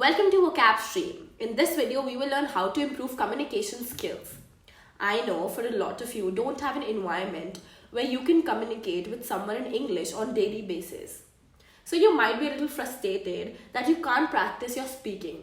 Welcome to Vocab stream. In this video, we will learn how to improve communication skills. I know for a lot of you don't have an environment where you can communicate with someone in English on daily basis. So you might be a little frustrated that you can't practice your speaking.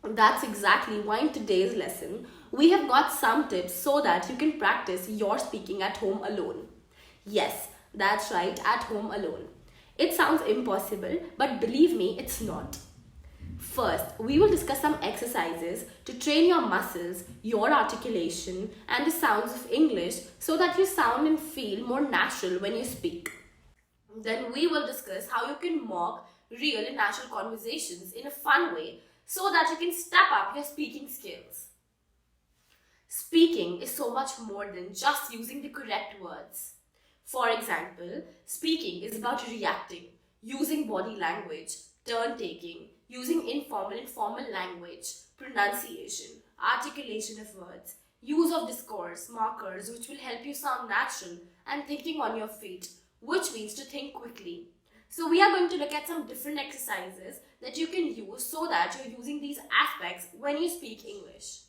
That's exactly why in today's lesson, we have got some tips so that you can practice your speaking at home alone. Yes, that's right, at home alone. It sounds impossible, but believe me, it's not. First, we will discuss some exercises to train your muscles, your articulation, and the sounds of English so that you sound and feel more natural when you speak. Then we will discuss how you can mock real and natural conversations in a fun way so that you can step up your speaking skills. Speaking is so much more than just using the correct words. For example, speaking is about reacting, using body language, turn-taking, using informal and formal language, pronunciation, articulation of words, use of discourse, markers which will help you sound natural, and thinking on your feet, which means to think quickly. So we are going to look at some different exercises that you can use so that you're using these aspects when you speak English.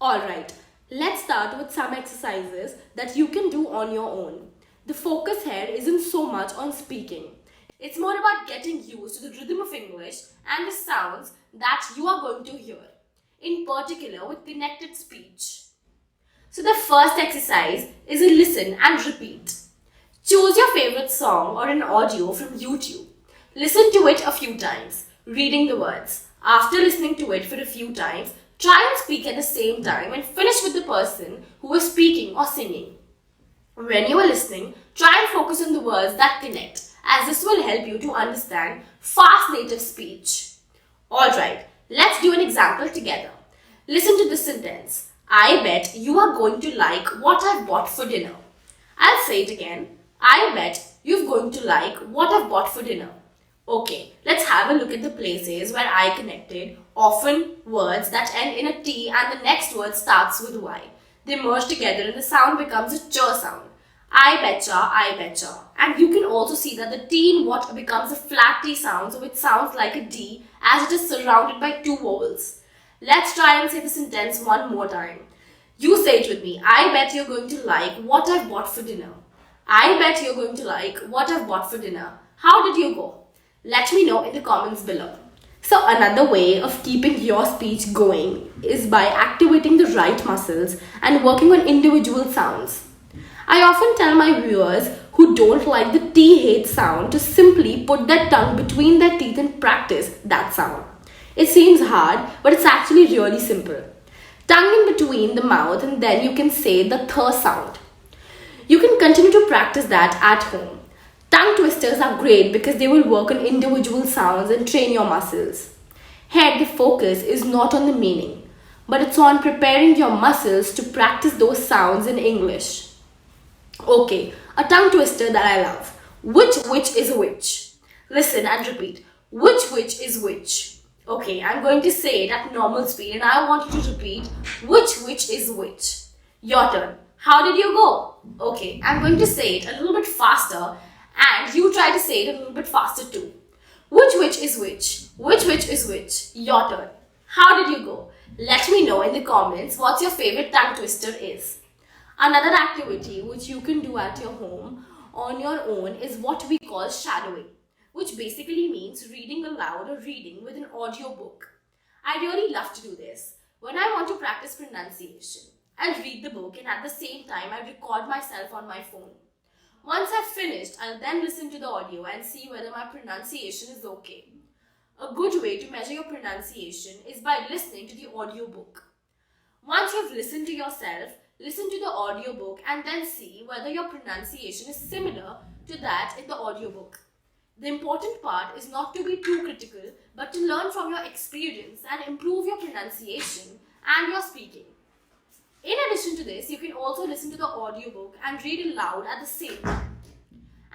Alright, let's start with some exercises that you can do on your own. The focus here isn't so much on speaking. It's more about getting used to the rhythm of English and the sounds that you are going to hear, in particular with connected speech. So the first exercise is a listen and repeat. Choose your favorite song or an audio from YouTube. Listen to it a few times, reading the words. After listening to it for a few times, try and speak at the same time and finish with the person who is speaking or singing. When you are listening, try and focus on the words that connect, as this will help you to understand fast native speech. Alright, let's do an example together. Listen to this sentence. I bet you are going to like what I've bought for dinner. I'll say it again. I bet you're going to like what I've bought for dinner. Okay, let's have a look at the places where I connected often words that end in a T and the next word starts with Y. They merge together and the sound becomes a ch sound. I betcha. And you can also see that the T in what becomes a flat T sound, so it sounds like a D as it is surrounded by two vowels. Let's try and say the sentence one more time. You say it with me. I bet you're going to like what I've bought for dinner. I bet you're going to like what I've bought for dinner. How did you go? Let me know in the comments below. So another way of keeping your speech going is by activating the right muscles and working on individual sounds. I often tell my viewers who don't like the T-H sound to simply put their tongue between their teeth and practice that sound. It seems hard, but it's actually really simple. Tongue in between the mouth and then you can say the th sound. You can continue to practice that at home. Tongue twisters are great because they will work on individual sounds and train your muscles. Here the focus is not on the meaning, but it's on preparing your muscles to practice those sounds in English. Okay, a tongue twister that I love. Which is which? Listen and repeat. Which is which? Okay, I'm going to say it at normal speed and I want you to repeat which is which. Your turn. How did you go? Okay, I'm going to say it a little bit faster and you try to say it a little bit faster too. Which is which? Which is which? Your turn. How did you go? Let me know in the comments what your favorite tongue twister is. Another activity which you can do at your home on your own is what we call shadowing, which basically means reading aloud or reading with an audio book. I really love to do this. When I want to practice pronunciation, I'll read the book and at the same time I record myself on my phone. Once I've finished, I'll then listen to the audio and see whether my pronunciation is okay. A good way to measure your pronunciation is by listening to the audiobook. Once you've listened to yourself, listen to the audiobook and then see whether your pronunciation is similar to that in the audiobook. The important part is not to be too critical, but to learn from your experience and improve your pronunciation and your speaking. In addition to this, you can also listen to the audiobook and read aloud at the same time.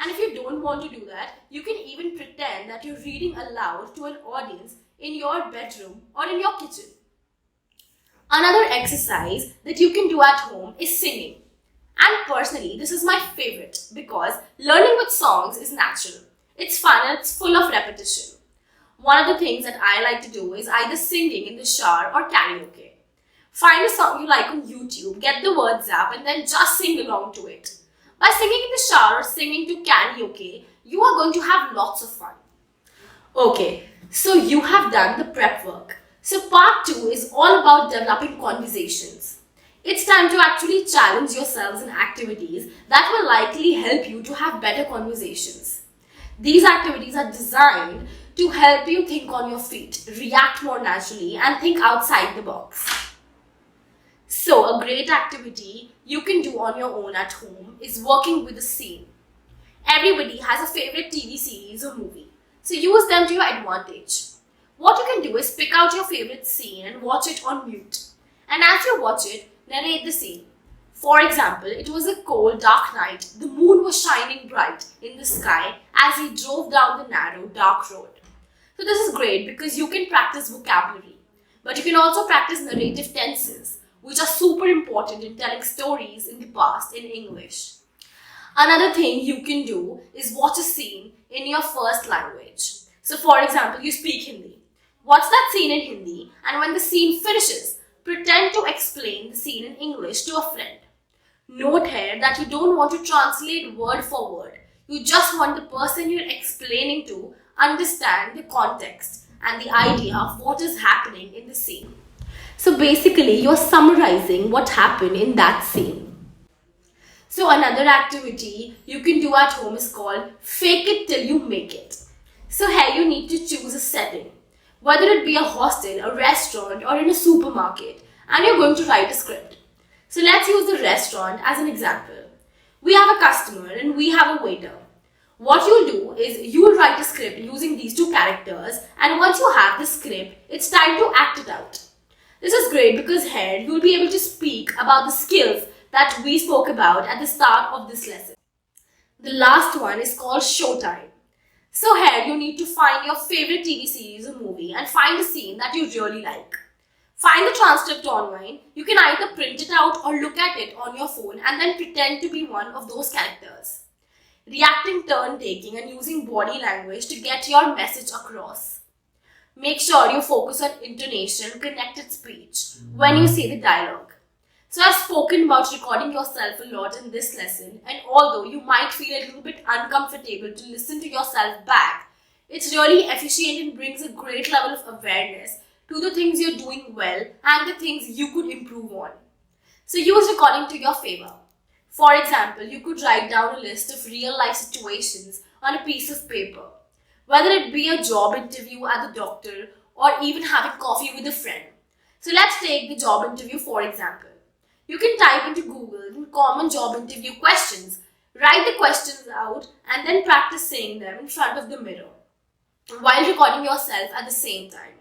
And if you don't want to do that, you can even pretend that you're reading aloud to an audience in your bedroom or in your kitchen. Another exercise that you can do at home is singing. And personally, this is my favorite because learning with songs is natural. It's fun and it's full of repetition. One of the things that I like to do is either singing in the shower or karaoke. Find a song you like on YouTube, get the words up, and then just sing along to it. By singing in the shower or singing to karaoke, you are going to have lots of fun. Okay, so you have done the prep work. So part 2 is all about developing conversations. It's time to actually challenge yourselves in activities that will likely help you to have better conversations. These activities are designed to help you think on your feet, react more naturally, and think outside the box. So a great activity you can do on your own at home is working with a scene. Everybody has a favorite TV series or movie, so use them to your advantage. What you can do is pick out your favorite scene and watch it on mute. And as you watch it, narrate the scene. For example, it was a cold, dark night. The moon was shining bright in the sky as he drove down the narrow, dark road. So this is great because you can practice vocabulary, but you can also practice narrative tenses, which are super important in telling stories in the past in English. Another thing you can do is watch a scene in your first language. So for example, you speak Hindi. Watch that scene in Hindi, and when the scene finishes, pretend to explain the scene in English to a friend. Note here that you don't want to translate word for word. You just want the person you're explaining to understand the context and the idea of what is happening in the scene. So basically, you're summarizing what happened in that scene. So another activity you can do at home is called fake it till you make it. So here you need to choose a setting, whether it be a hostel, a restaurant, or in a supermarket, and you're going to write a script. So let's use the restaurant as an example. We have a customer and we have a waiter. What you'll do is you'll write a script using these two characters, and once you have the script, it's time to act it out. This is great because here you'll be able to speak about the skills that we spoke about at the start of this lesson. The last one is called showtime. So here you need to find your favorite TV series or movie and find a scene that you really like. Find the transcript online. You can either print it out or look at it on your phone and then pretend to be one of those characters. Reacting, turn taking, and using body language to get your message across. Make sure you focus on intonation, connected speech when you say the dialogue. So I've spoken about recording yourself a lot in this lesson, and although you might feel a little bit uncomfortable to listen to yourself back, it's really efficient and brings a great level of awareness to the things you're doing well and the things you could improve on. So use recording to your favor. For example, you could write down a list of real life situations on a piece of paper, whether it be a job interview at the doctor or even having coffee with a friend. So let's take the job interview for example. You can type into Google common job interview questions, write the questions out, and then practice saying them in front of the mirror while recording yourself at the same time.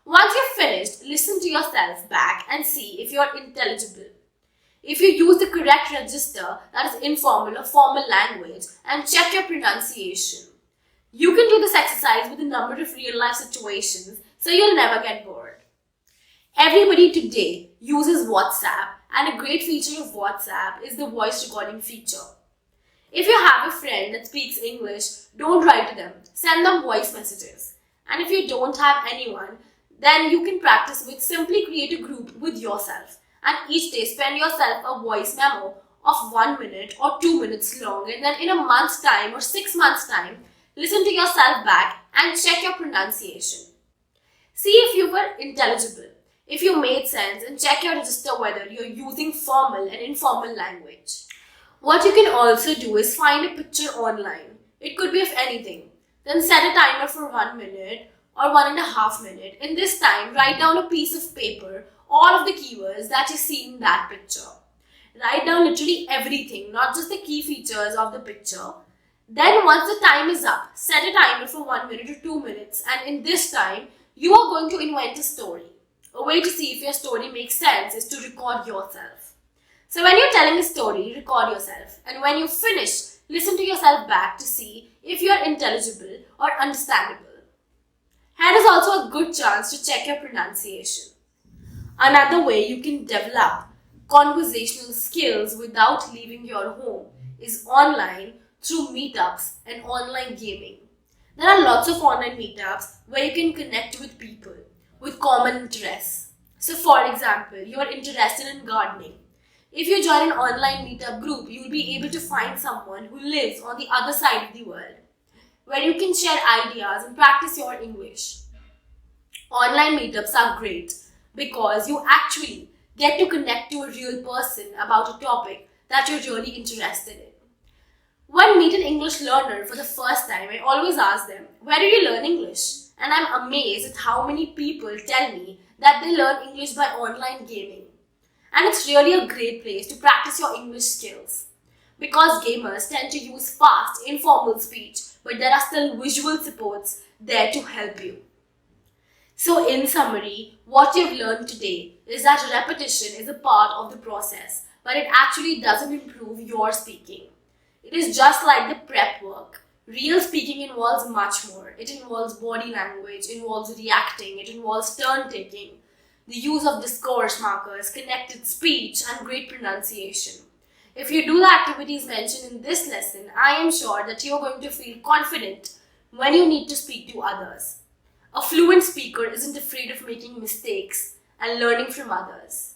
Once you've finished, listen to yourself back and see if you're intelligible. If you use the correct register, that is informal or formal language, and check your pronunciation. You can do this exercise with a number of real life situations, so you'll never get bored. Everybody today uses WhatsApp, and a great feature of WhatsApp is the voice recording feature. If you have a friend that speaks English, don't write to them. Send them voice messages. And if you don't have anyone, then you can practice with simply create a group with yourself. And each day spend yourself a voice memo of 1 minute or 2 minutes long, and then in a month's time or 6 months' time, listen to yourself back and check your pronunciation. See if you were intelligible, if you made sense, and check your register whether you're using formal and informal language. What you can also do is find a picture online. It could be of anything. Then set a timer for 1 minute or 1.5 minutes. In this time, write down a piece of paper all of the keywords that you see in that picture. Write down literally everything, not just the key features of the picture. Then once the time is up, set a timer for 1 minute or 2 minutes, and in this time, you are going to invent a story. A way to see if your story makes sense is to record yourself. So when you're telling a story, record yourself, and when you finish, listen to yourself back to see if you are intelligible or understandable. Here is also a good chance to check your pronunciation. Another way you can develop conversational skills without leaving your home is online through Meetups and online gaming. There are lots of online meetups where you can connect with people with common interests. So for example, you are interested in gardening. If you join an online meetup group, you will be able to find someone who lives on the other side of the world, where you can share ideas and practice your English. Online meetups are great because you actually get to connect to a real person about a topic that you're really interested in. When I meet an English learner for the first time, I always ask them, where do you learn English? And I'm amazed at how many people tell me that they learn English by online gaming. And it's really a great place to practice your English skills. Because gamers tend to use fast, informal speech, but there are still visual supports there to help you. So in summary, what you've learned today is that repetition is a part of the process, but it actually doesn't improve your speaking. It is just like the prep work. Real speaking involves much more. It involves body language, it involves reacting, it involves turn taking, the use of discourse markers, connected speech, and great pronunciation. If you do the activities mentioned in this lesson, I am sure that you're going to feel confident when you need to speak to others. A fluent speaker isn't afraid of making mistakes and learning from others.